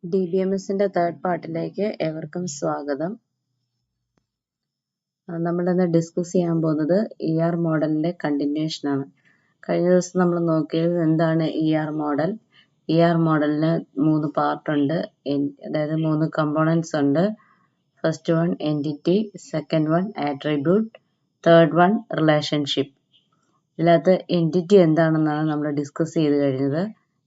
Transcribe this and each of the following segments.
DBMSന്റെ third പാർട്ടിലേക്ക് ഏവർക്കും സ്വാഗതം. നമ്മളിന്ന് ഡിസ്കസ് ചെയ്യാൻ പോകുന്നത് ER മോഡലിന്റെ കണ്ടിന്യൂഷൻ ആണ്. കഴിഞ്ഞ ദിവസം നമ്മൾ നോക്കിയത് എന്താണ് ER മോഡൽ. ER മോഡലിന് 3 പാർട്ട് ഉണ്ട്, അതായത് 3 കമ്പോണൻസ് ഉണ്ട്. First one entity, second one attribute, third one relationship. ഇതിനകത്ത് എൻറ്റിറ്റി എന്താണെന്നാണ് നമ്മൾ ഡിസ്കസ് ചെയ്ത് കഴിഞ്ഞത്.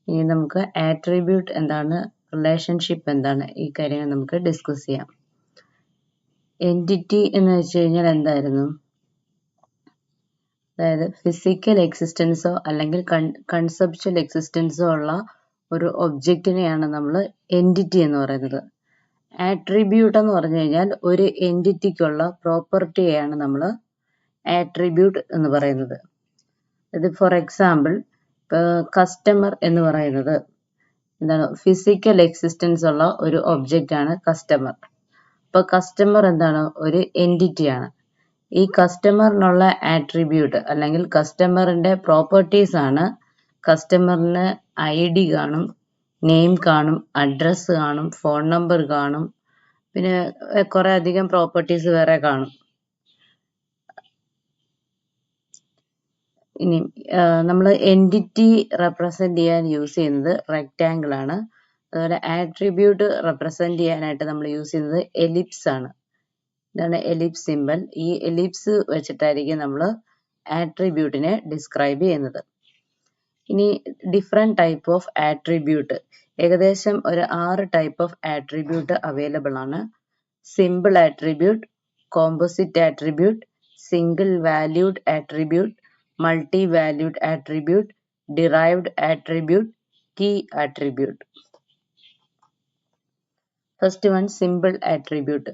ഇനി നമുക്ക് ആട്രിബ്യൂട്ട് എന്താണ്, റിലേഷൻഷിപ്പ് എന്താണ്, ഈ കാര്യങ്ങൾ നമുക്ക് ഡിസ്കസ് ചെയ്യാം. എൻറ്റിറ്റി എന്ന് വെച്ച് കഴിഞ്ഞാൽ എന്തായിരുന്നു? അതായത് ഫിസിക്കൽ എക്സിസ്റ്റൻസോ അല്ലെങ്കിൽ കൺസെപ്ച്വൽ എക്സിസ്റ്റൻസോ ഉള്ള ഒരു ഒബ്ജക്റ്റിനെയാണ് നമ്മൾ എൻറ്റിറ്റി എന്ന് പറയുന്നത്. ആട്രിബ്യൂട്ട് എന്ന് പറഞ്ഞു കഴിഞ്ഞാൽ ഒരു എൻറ്റിറ്റിക്കുള്ള പ്രോപ്പർട്ടിയെയാണ് നമ്മൾ ആട്രിബ്യൂട്ട് എന്ന് പറയുന്നത്. ഇത് ഫോർ എക്സാമ്പിൾ കസ്റ്റമർ എന്ന് പറയുന്നത് എന്താണ്? ഫിസിക്കൽ എക്സിസ്റ്റൻസ് ഉള്ള ഒരു ഒബ്ജക്റ്റ് ആണ് കസ്റ്റമർ. അപ്പൊ കസ്റ്റമർ എന്താണ്? ഒരു എൻറ്റിറ്റി ആണ്. ഈ കസ്റ്റമറിനുള്ള ആട്രിബ്യൂട്ട് അല്ലെങ്കിൽ കസ്റ്റമറിന്റെ പ്രോപ്പർട്ടീസ് ആണ്. കസ്റ്റമറിന് ID കാണും, നെയിം കാണും, അഡ്രസ്സ് കാണും, ഫോൺ നമ്പർ കാണും, പിന്നെ കുറെ അധികം പ്രോപ്പർട്ടീസ് വേറെ കാണും. ഇനി നമ്മൾ എൻറ്റിറ്റി റെപ്രസെന്റ് ചെയ്യാൻ യൂസ് ചെയ്യുന്നത് റെക്റ്റാങ്കിൾ ആണ്. അതുപോലെ ആട്രിബ്യൂട്ട് റെപ്രസെന്റ് ചെയ്യാനായിട്ട് നമ്മൾ യൂസ് ചെയ്യുന്നത് എലിപ്സ് ആണ്. ഇതാണ് എലിപ്സ് സിമ്പൽ. ഈ എലിപ്സ് വെച്ചിട്ടായിരിക്കും നമ്മൾ ആട്രിബ്യൂട്ടിനെ ഡിസ്ക്രൈബ് ചെയ്യുന്നത്. ഇനി ഡിഫറെന്റ് ടൈപ്പ് ഓഫ് ആട്രിബ്യൂട്ട്, ഏകദേശം ഒരു 6 ടൈപ്പ് ഓഫ് ആട്രിബ്യൂട്ട് അവൈലബിൾ ആണ്. Simple attribute, composite attribute, single valued attribute, multi valued attribute, derived attribute, key attribute. First one, simple attribute.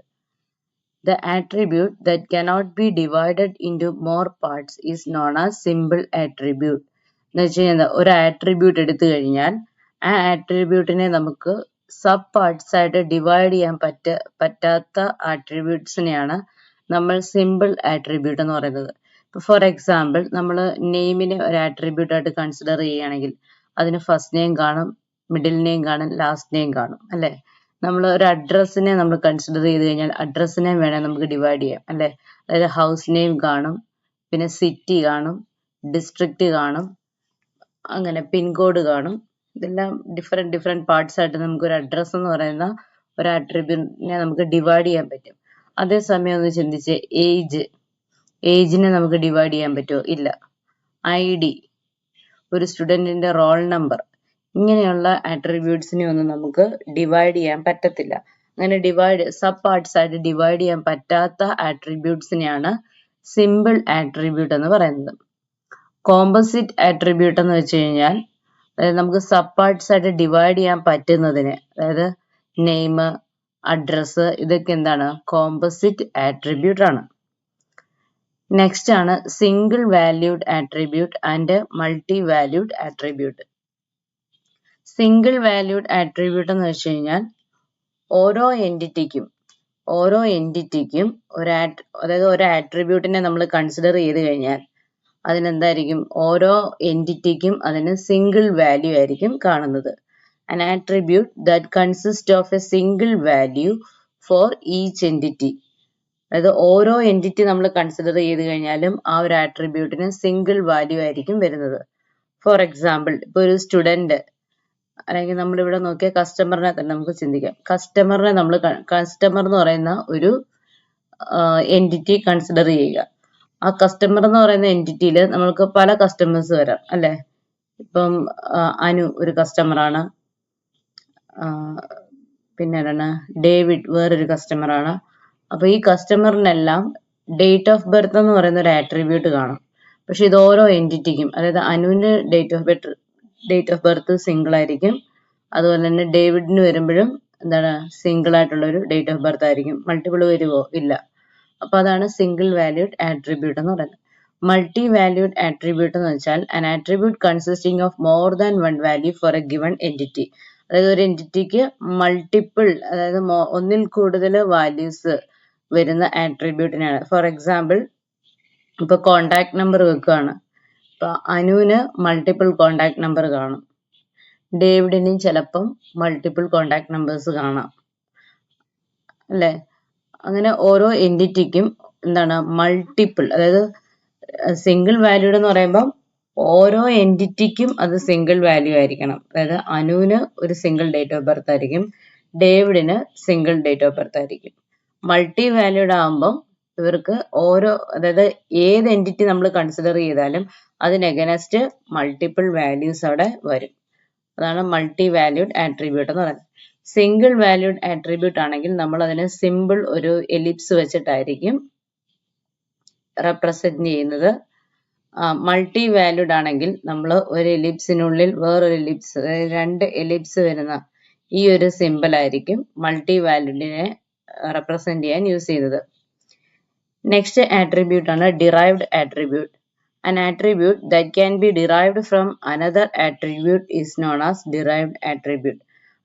The attribute that cannot be divided into more parts is known as simple attribute. എന്ന് വെച്ച് കഴിഞ്ഞാൽ ഒരു attribute എടുത്തു കഴിഞ്ഞാൽ ആ ആട്രിബ്യൂട്ടിനെ നമുക്ക് sub parts ആയിട്ട് divide ചെയ്യാൻ പറ്റാത്ത ആട്രിബ്യൂട്ട്സിനെയാണ് നമ്മൾ സിമ്പിൾ ആട്രിബ്യൂട്ട് എന്ന് പറയുന്നത്. ഇപ്പൊ ഫോർ എക്സാമ്പിൾ നമ്മൾ നെയിമിനെ ഒരു ആട്രിബ്യൂട്ട് ആയിട്ട് കൺസിഡർ ചെയ്യുകയാണെങ്കിൽ അതിന് ഫസ്റ്റ് നെയിം കാണും, മിഡിൽ നെയിം കാണും, ലാസ്റ്റ് നെയിം കാണും, അല്ലെ? നമ്മൾ ഒരു അഡ്രസ്സിനെ നമ്മൾ കൺസിഡർ ചെയ്ത് കഴിഞ്ഞാൽ അഡ്രസ്സിനെ വേണേൽ നമുക്ക് ഡിവൈഡ് ചെയ്യാം, അല്ലെ? അതായത് ഹൗസ് നെയിം കാണും, പിന്നെ സിറ്റി കാണും, ഡിസ്ട്രിക്റ്റ് കാണും, അങ്ങനെ പിൻകോഡ് കാണും. ഇതെല്ലാം ഡിഫറെന്റ് പാർട്സ് ആയിട്ട് നമുക്ക് ഒരു അഡ്രസ് എന്ന് പറയുന്ന ഒരു ആട്രിബ്യൂട്ടിനെ നമുക്ക് ഡിവൈഡ് ചെയ്യാൻ പറ്റും. അതേസമയം ഒന്ന് ചിന്തിച്ച്, ഏജിനെ നമുക്ക് ഡിവൈഡ് ചെയ്യാൻ പറ്റുമോ? ഇല്ല. ID, ഒരു സ്റ്റുഡന്റിന്റെ റോൾ നമ്പർ, ഇങ്ങനെയുള്ള ആട്രിബ്യൂട്ട്സിനെ ഒന്നും നമുക്ക് ഡിവൈഡ് ചെയ്യാൻ പറ്റത്തില്ല. അങ്ങനെ സബ് പാർട്സ് ആയിട്ട് ഡിവൈഡ് ചെയ്യാൻ പറ്റാത്ത ആട്രിബ്യൂട്ട്സിനെയാണ് സിമ്പിൾ ആട്രിബ്യൂട്ട് എന്ന് പറയുന്നത്. കോമ്പോസിറ്റ് ആട്രിബ്യൂട്ട് എന്ന് വെച്ച് കഴിഞ്ഞാൽ നമുക്ക് സബ് പാർട്സ് ആയിട്ട് ഡിവൈഡ് ചെയ്യാൻ പറ്റുന്നതിന്, അതായത് നെയിം, അഡ്രസ്, ഇതൊക്കെ എന്താണ്? കോമ്പോസിറ്റ് ആട്രിബ്യൂട്ട് ആണ്. നെക്സ്റ്റ് ആണ് single valued attribute and multi valued attribute. Single valued attribute എന്ന് വെച്ച് കഴിഞ്ഞാൽ ഓരോ എൻറ്റിറ്റിക്കും അതായത് ഒരു ആട്രിബ്യൂട്ടിനെ നമ്മൾ കൺസിഡർ ചെയ്ത് കഴിഞ്ഞാൽ അതിനെന്തായിരിക്കും? ഓരോ എൻറ്റിറ്റിക്കും അതിന് സിംഗിൾ വാല്യൂ ആയിരിക്കും കാണുന്നത്. An attribute that consists of a single value for each entity. അതായത് ഓരോ എൻറ്റിറ്റി നമ്മൾ കൺസിഡർ ചെയ്ത് കഴിഞ്ഞാലും ആ ഒരു ആട്രിബ്യൂട്ടിന് സിംഗിൾ വാല്യൂ ആയിരിക്കും വരുന്നത്. ഫോർ എക്സാമ്പിൾ, ഇപ്പൊ ഒരു സ്റ്റുഡന്റ് അല്ലെങ്കിൽ നമ്മളിവിടെ നോക്കിയ കസ്റ്റമറിനെ തന്നെ നമുക്ക് ചിന്തിക്കാം. കസ്റ്റമർ എന്ന് പറയുന്ന ഒരു എൻറ്റിറ്റി കൺസിഡർ ചെയ്യുക. ആ കസ്റ്റമർ എന്ന് പറയുന്ന എൻറ്റിറ്റിയിൽ നമ്മൾക്ക് പല കസ്റ്റമേഴ്സ് വരാം, അല്ലെ? ഇപ്പം അനു ഒരു കസ്റ്റമറാണ്, പിന്നെ ഡേവിഡ് വേറൊരു കസ്റ്റമറാണ്. അപ്പൊ ഈ കസ്റ്റമറിനെല്ലാം ഡേറ്റ് ഓഫ് ബർത്ത് എന്ന് പറയുന്ന ഒരു ആട്രിബ്യൂട്ട് കാണും. പക്ഷെ ഇത് ഓരോ എൻറ്റിറ്റിക്കും, അതായത് അനുവിന്റെ ഡേറ്റ് ഓഫ് ബർത്ത് സിംഗിൾ ആയിരിക്കും, അതുപോലെ തന്നെ ഡേവിഡിന് വരുമ്പോഴും എന്താണ്? സിംഗിൾ ആയിട്ടുള്ള ഒരു ഡേറ്റ് ഓഫ് ബർത്ത് ആയിരിക്കും. മൾട്ടിപ്പിൾ വരുമോ? ഇല്ല. അപ്പൊ അതാണ് സിംഗിൾ വാല്യൂഡ് ആട്രിബ്യൂട്ട് എന്ന് പറയുന്നത്. മൾട്ടി വാല്യൂഡ് ആട്രിബ്യൂട്ട് എന്ന് വെച്ചാൽ an attribute consisting of more than one value for a given entity. അതായത് ഒരു എൻറ്റിറ്റിക്ക് മൾട്ടിപ്പിൾ, അതായത് ഒന്നിൽ കൂടുതൽ വാല്യൂസ് വരുന്ന ആട്രിബ്യൂട്ടിനാണ്. ഫോർ എക്സാമ്പിൾ, ഇപ്പൊ കോണ്ടാക്ട് നമ്പർ വെക്കുകയാണ്. ഇപ്പൊ അനുവിന് മൾട്ടിപ്പിൾ കോണ്ടാക്ട് നമ്പർ കാണും, ഡേവിഡിനും ചിലപ്പം മൾട്ടിപ്പിൾ കോണ്ടാക്ട് നമ്പേഴ്സ് കാണാം അല്ലെ. അങ്ങനെ ഓരോ എൻറ്റിറ്റിക്കും എന്താണ് മൾട്ടിപ്പിൾ, അതായത് സിംഗിൾ വാല്യൂഡ് എന്ന് പറയുമ്പോൾ ഓരോ എൻറ്റിറ്റിക്കും അത് സിംഗിൾ വാല്യൂ ആയിരിക്കണം. അതായത് അനുവിന് ഒരു സിംഗിൾ ഡേറ്റ് ഓഫ് ബർത്ത് ആയിരിക്കും, ഡേവിഡിന് സിംഗിൾ ഡേറ്റ് ഓഫ് ബർത്ത് ആയിരിക്കും. മൾട്ടി വാല്യൂഡ് ആകുമ്പം ഇവർക്ക് ഓരോ, അതായത് ഏത് എൻറ്റിറ്റി നമ്മൾ കൺസിഡർ ചെയ്താലും അതിന് എഗനസ്റ്റ് മൾട്ടിപ്പിൾ വാല്യൂസ് അവിടെ വരും. അതാണ് മൾട്ടി വാല്യൂഡ് ആട്രിബ്യൂട്ട് എന്ന് പറയുന്നത്. സിംഗിൾ വാല്യൂഡ് ആട്രിബ്യൂട്ട് ആണെങ്കിൽ നമ്മൾ അതിനെ സിമ്പിൾ ഒരു എലിപ്സ് വെച്ചിട്ടായിരിക്കും റെപ്രസെന്റ് ചെയ്യുന്നത്. മൾട്ടി വാല്യൂഡ് ആണെങ്കിൽ നമ്മൾ ഒരു എലിപ്സിനുള്ളിൽ വേറൊരു എലിപ്സ്, അതായത് രണ്ട് എലിപ്സ് വരുന്ന ഈ ഒരു സിമ്പിൾ ആയിരിക്കും മൾട്ടി വാല്യൂഡിനെ റെപ്രസെന്റ് ചെയ്യാൻ യൂസ് ചെയ്യുന്നത്. നെക്സ്റ്റ് ആട്രിബ്യൂട്ട് ആണ് derived attribute. An attribute that can be derived from another attribute is known as derived attribute.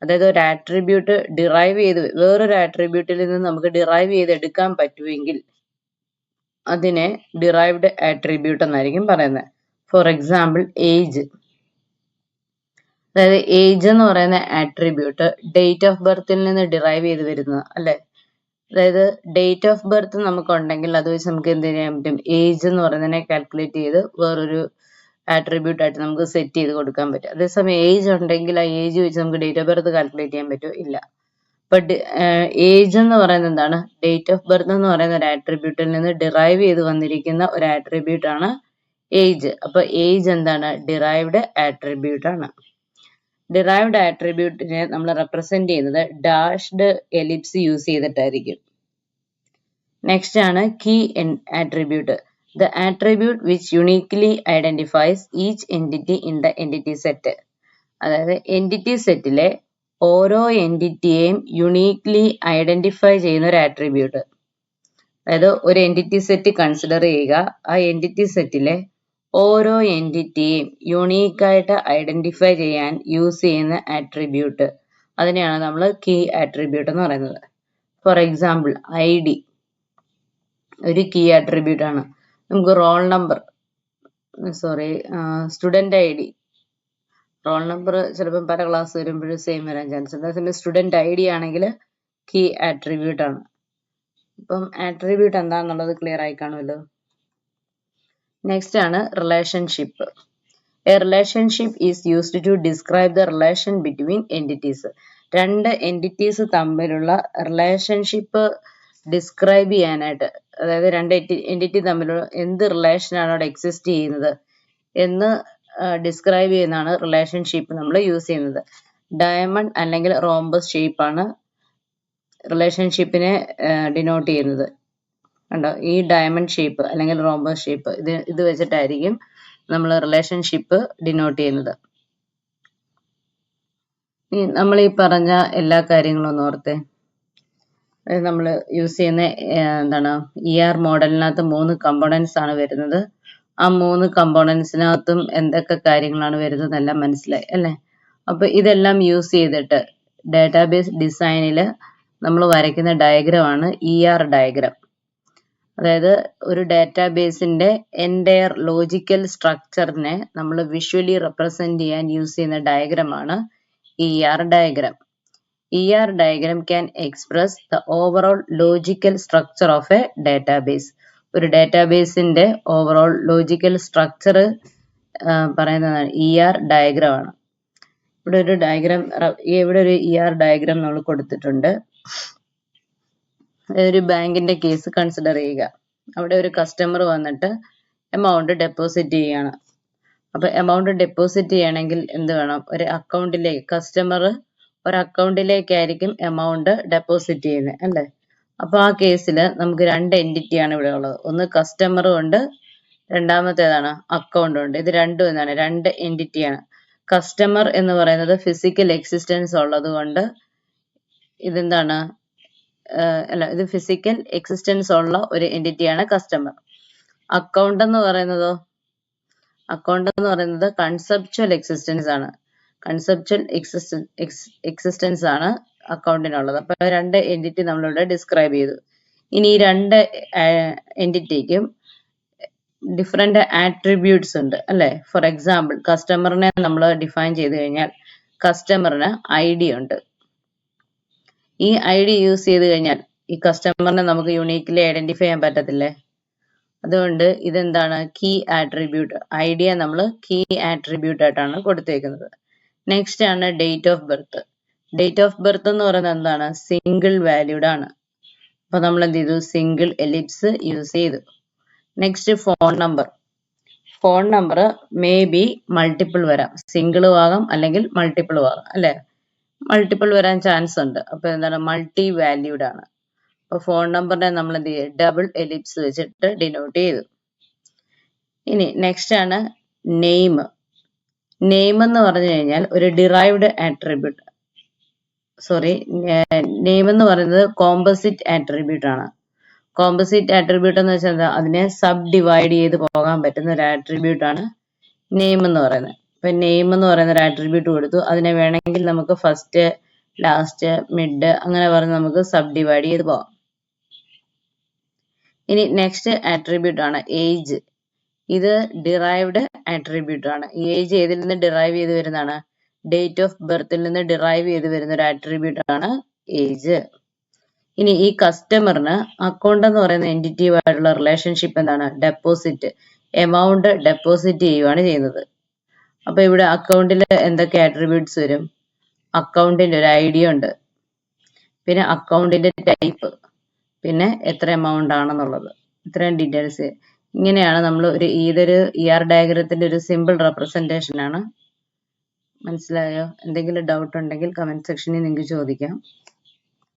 അതായത് ഒരു ആട്രിബ്യൂട്ട് ഡിറൈവ് ചെയ്ത് വേറൊരു ആട്രിബ്യൂട്ടിൽ നിന്ന് നമുക്ക് ഡിറൈവ് ചെയ്ത് എടുക്കാൻ പറ്റുമെങ്കിൽ അതിനെ ഡിറൈവ്ഡ് ആട്രിബ്യൂട്ട് എന്നായിരിക്കും പറയുന്നത്. For example age. അതായത് ഏജ് എന്ന് പറയുന്ന ആട്രിബ്യൂട്ട് ഡേറ്റ് ഓഫ് ബർത്തിൽ നിന്ന് ഡിറൈവ് ചെയ്ത് വരുന്നത് അല്ലെ. അതായത് ഡേറ്റ് ഓഫ് ബർത്ത് നമുക്കുണ്ടെങ്കിൽ അത് വെച്ച് നമുക്ക് എന്ത് ചെയ്യാൻ പറ്റും, ഏജ് എന്ന് പറയുന്നതിനെ കാൽക്കുലേറ്റ് ചെയ്ത് വേറൊരു ആട്രിബ്യൂട്ട് ആയിട്ട് നമുക്ക് സെറ്റ് ചെയ്ത് കൊടുക്കാൻ പറ്റും. അതേസമയം ഏജ് ഉണ്ടെങ്കിൽ ആ ഏജ് വെച്ച് നമുക്ക് ഡേറ്റ് ഓഫ് ബർത്ത് കാൽക്കുലേറ്റ് ചെയ്യാൻ പറ്റുമോ, ഇല്ല. ബട്ട് ഏജ് എന്ന് പറയുന്നത് എന്താണ്, ഡേറ്റ് ഓഫ് ബർത്ത് എന്ന് പറയുന്ന ഒരു ആട്രിബ്യൂട്ടിൽ നിന്ന് ഡിറൈവ് ചെയ്ത് വന്നിരിക്കുന്ന ഒരു ആട്രിബ്യൂട്ട് ആണ് ഏജ്. അപ്പൊ ഏജ് എന്താണ്, ഡിറൈവ്ഡ് ആട്രിബ്യൂട്ട് ആണ്. ഡിറൈവ്ഡ് ആട്രിബ്യൂട്ടിനെ നമ്മൾ റെപ്രസെന്റ് ചെയ്യുന്നത് ഡാഷ്ഡ് എലിപ്സ് യൂസ് ചെയ്തിട്ടായിരിക്കും. നെക്സ്റ്റ് ആണ് key attribute. The attribute which uniquely identifies each entity in the entity set. അതായത് entity സെറ്റിലെ ഓരോ എൻറ്റിറ്റിയെയും യുണീക്ലി ഐഡന്റിഫൈ ചെയ്യുന്ന ഒരു ആട്രിബ്യൂട്ട്. അതായത് ഒരു എൻറ്റിറ്റി സെറ്റ് കൺസിഡർ ചെയ്യുക, ആ എൻറ്റിറ്റി സെറ്റിലെ ഓരോ എൻറ്റിറ്റിയെയും യുണീക്കായിട്ട് ഐഡന്റിഫൈ ചെയ്യാൻ യൂസ് ചെയ്യുന്ന ആട്രിബ്യൂട്ട്, അതിനെയാണ് നമ്മൾ കീ ആട്രിബ്യൂട്ട് എന്ന് പറയുന്നത്. ഫോർ എക്സാമ്പിൾ ID ഒരു കീ ആട്രിബ്യൂട്ട് ആണ്. നമുക്ക് roll number, student ID, roll number ചിലപ്പോൾ പല ക്ലാസ് വരുമ്പോഴും സെയിം വരാൻ ചാൻസ് ഉണ്ട്. അതേസമയം സ്റ്റുഡന്റ് ID ആണെങ്കിൽ കീ ആട്രിബ്യൂട്ട് ആണ്. അപ്പം ആട്രിബ്യൂട്ട് എന്താണെന്നുള്ളത് ക്ലിയർ ആയി കാണുമല്ലോ. നെക്സ്റ്റ് ആണ് relationship. A relationship is used to describe the relation between entities. രണ്ട് എൻറ്റിറ്റീസ് തമ്മിലുള്ള റിലേഷൻഷിപ്പ് ഡിസ്ക്രൈബ് ചെയ്യാനായിട്ട്, അതായത് രണ്ട് എൻറ്റിറ്റി തമ്മിലുള്ള എന്ത് റിലേഷനാണ് അവിടെ എക്സിസ്റ്റ് ചെയ്യുന്നത് എന്ന് ഡിസ്ക്രൈബ് ചെയ്യുന്നതാണ് റിലേഷൻഷിപ്പ് നമ്മൾ യൂസ് ചെയ്യുന്നത്. ഡയമണ്ട് അല്ലെങ്കിൽ റോംബസ് ഷേപ്പാണ് റിലേഷൻഷിപ്പിനെ ഡിനോട്ട് ചെയ്യുന്നത്. കണ്ടോ, ഈ ഡയമണ്ട് ഷേപ്പ് അല്ലെങ്കിൽ റോംബസ് ഷേപ്പ് ഇത് വെച്ചിട്ടായിരിക്കും നമ്മൾ റിലേഷൻഷിപ്പ് ഡിനോട്ട് ചെയ്യുന്നത്. നമ്മൾ ഈ പറഞ്ഞ എല്ലാ കാര്യങ്ങളും ഒന്ന് ഓർത്തേ. നമ്മൾ യൂസ് ചെയ്യുന്ന എന്താണ് ER മോഡലിനകത്ത് 3 കമ്പോണൻസ് ആണ് വരുന്നത്. ആ 3 കമ്പോണൻസിനകത്തും എന്തൊക്കെ കാര്യങ്ങളാണ് വരുന്നത് എല്ലാം മനസ്സിലായി അല്ലേ. അപ്പൊ ഇതെല്ലാം യൂസ് ചെയ്തിട്ട് ഡാറ്റാബേസ് ഡിസൈനിൽ നമ്മൾ വരയ്ക്കുന്ന ഡയഗ്രം ആണ് ER ഡയഗ്രം. അതായത് ഒരു ഡാറ്റാബേസിന്റെ എൻറ്റയർ ലോജിക്കൽ സ്ട്രക്ചറിനെ നമ്മൾ വിഷ്വലി റെപ്രസെന്റ് ചെയ്യാൻ യൂസ് ചെയ്യുന്ന ഡയഗ്രം ആണ് ER diagram. ER diagram can express the overall logical structure of a database. ഒരു ഡാറ്റാബേസിന്റെ ഓവറോൾ ലോജിക്കൽ സ്ട്രക്ചർ പറയുന്നതാണ് ER ഡയഗ്രം ആണ്. ഇവിടെ ഒരു ER ഡയഗ്രം നമ്മൾ കൊടുത്തിട്ടുണ്ട്. ഒരു ബാങ്കിന്റെ കേസ് കൺസിഡർ ചെയ്യുക. അവിടെ ഒരു കസ്റ്റമർ വന്നിട്ട് എമൗണ്ട് ഡെപ്പോസിറ്റ് ചെയ്യാണ്. അപ്പൊ എമൗണ്ട് ഡെപ്പോസിറ്റ് ചെയ്യണമെങ്കിൽ എന്ത് വേണം, ഒരു അക്കൗണ്ടിലേക്ക് കസ്റ്റമർ ഒരു അക്കൗണ്ടിലേക്കായിരിക്കും എമൗണ്ട് ഡെപ്പോസിറ്റ് ചെയ്യുന്നത് അല്ലേ. അപ്പൊ ആ കേസിൽ നമുക്ക് 2 എൻറ്റിറ്റി ആണ് ഇവിടെ ഉള്ളത്. ഒന്ന് കസ്റ്റമറും ഉണ്ട്, രണ്ടാമത്തേതാണ് അക്കൗണ്ടും ഉണ്ട്. ഇത് രണ്ടും എന്താണ്, 2 എൻറ്റിറ്റിയാണ്. കസ്റ്റമർ എന്ന് പറയുന്നത് ഫിസിക്കൽ എക്സിസ്റ്റൻസ് ഉള്ളത് കൊണ്ട് ഇതെന്താണ്, ഇത് ഫിസിക്കൽ എക്സിസ്റ്റൻസ് ഉള്ള ഒരു എൻറ്റിറ്റിയാണ് കസ്റ്റമർ. അക്കൗണ്ട് എന്ന് പറയുന്നത് കൺസെപ്ച്വൽ എക്സിസ്റ്റൻസ് ആണ്. കൺസെപ്ച്വൽ എക്സിസ്റ്റൻസ് ആണ് അക്കൗണ്ടിനുള്ളത്. അപ്പൊ 2 എൻറ്റിറ്റി നമ്മളിവിടെ ഡിസ്ക്രൈബ് ചെയ്തു. ഇനി ഈ 2 എൻറ്റിറ്റിക്കും ഡിഫറെന്റ് ആട്രിബ്യൂട്ട്സ് ഉണ്ട് അല്ലെ. ഫോർ എക്സാമ്പിൾ കസ്റ്റമറിനെ നമ്മൾ ഡിഫൈൻ ചെയ്ത് കഴിഞ്ഞാൽ കസ്റ്റമറിന് ID ഉണ്ട്. ഈ ID യൂസ് ചെയ്ത് കഴിഞ്ഞാൽ ഈ കസ്റ്റമറിനെ നമുക്ക് യൂണീക്ക്ലി ഐഡന്റിഫൈ ചെയ്യാൻ പറ്റത്തില്ലേ? അതുകൊണ്ട് ഇതെന്താണ്? Key attribute. ഐഡിയ നമ്മൾ കീ ആട്രിബ്യൂട്ട് ആയിട്ടാണ് കൊടുത്തേക്കുന്നത്. നെക്സ്റ്റ് ആണ് date of birth. Date of birth എന്ന് പറയുന്നത് എന്താണ്? സിംഗിൾ വാല്യൂഡ് ആണ്. അപ്പൊ നമ്മൾ എന്ത് ചെയ്തു? സിംഗിൾ എലിപ്സ് യൂസ് ചെയ്തു. Next phone number. Phone number may be multiple വരാം. സിംഗിൾ ആകാം അല്ലെങ്കിൽ മൾട്ടിപ്പിൾ ആകാം അല്ലെ? മൾട്ടിപ്പിൾ വരാൻ ചാൻസ് ഉണ്ട്. അപ്പൊ എന്താണ്? മൾട്ടി വാല്യൂഡ് ആണ്. അപ്പൊ ഫോൺ നമ്പറിനെ നമ്മൾ എന്ത് ചെയ്യും? ഡബിൾ എലിപ്സ് വെച്ചിട്ട് ഡിനോട്ട് ചെയ്തു. ഇനി നെക്സ്റ്റ് ആണ് നെയിം. നെയിം എന്ന് പറഞ്ഞു കഴിഞ്ഞാൽ ഒരു ഡിറൈവ്ഡ് ആട്രിബ്യൂട്ട്. നെയിം എന്ന് പറയുന്നത് കോമ്പോസിറ്റ് ആട്രിബ്യൂട്ട് ആണ്. കോമ്പോസിറ്റ് ആട്രിബ്യൂട്ട് എന്ന് വെച്ചാൽ എന്താ? അതിനെ സബ് ഡിവൈഡ് ചെയ്ത് പോകാൻ പറ്റുന്ന ഒരു ആട്രിബ്യൂട്ട് ആണ് നെയിം എന്ന് പറയുന്നത്. ഇപ്പൊ നെയിം എന്ന് പറയുന്ന ഒരു ആട്രിബ്യൂട്ട് കൊടുത്തു. അതിനെ വേണമെങ്കിൽ നമുക്ക് ഫസ്റ്റ്, ലാസ്റ്റ്, മിഡ് അങ്ങനെ പറഞ്ഞ് നമുക്ക് സബ് ഡിവൈഡ് ചെയ്ത് പോകാം. ഇനി നെക്സ്റ്റ് ആട്രിബ്യൂട്ട് ആണ് ഏജ്. ഇത് ഡിറൈവ്ഡ് ആട്രിബ്യൂട്ട് ആണ്. ഏജ് ഏതിൽ നിന്ന് ഡിറൈവ് ചെയ്ത് വരുന്നതാണ്? ഡേറ്റ് ഓഫ് ബർത്തിൽ നിന്ന് ഡിറൈവ് ചെയ്ത് വരുന്ന ഒരു ആട്രിബ്യൂട്ട് ആണ് ഏജ്. ഇനി ഈ കസ്റ്റമറിന് അക്കൗണ്ട് എന്ന് പറയുന്ന എൻറ്റിറ്റിയുമായിട്ടുള്ള റിലേഷൻഷിപ്പ് എന്താണ്? ഡെപ്പോസിറ്റ്. എമൗണ്ട് ഡെപ്പോസിറ്റ് ചെയ്യുകയാണ് ചെയ്യുന്നത്. അപ്പൊ ഇവിടെ അക്കൗണ്ടിൽ എന്തൊക്കെ ആട്രിബ്യൂട്ട്സ് വരും? അക്കൗണ്ടിന്റെ ഒരു ഐഡിയ ഉണ്ട്, പിന്നെ അക്കൗണ്ടിന്റെ ടൈപ്പ്, പിന്നെ എത്ര എമൗണ്ട് ആണെന്നുള്ളത്. ഇത്രയും ഡീറ്റെയിൽസ്. ഇങ്ങനെയാണ് നമ്മൾ ഇതൊരു ER ഡയഗ്രത്തിന്റെ ഒരു സിമ്പിൾ റെപ്രസെന്റേഷൻ ആണ്. മനസ്സിലായോ? എന്തെങ്കിലും ഡൗട്ട് ഉണ്ടെങ്കിൽ കമന്റ് സെക്ഷനിൽ നിങ്ങൾക്ക് ചോദിക്കാം.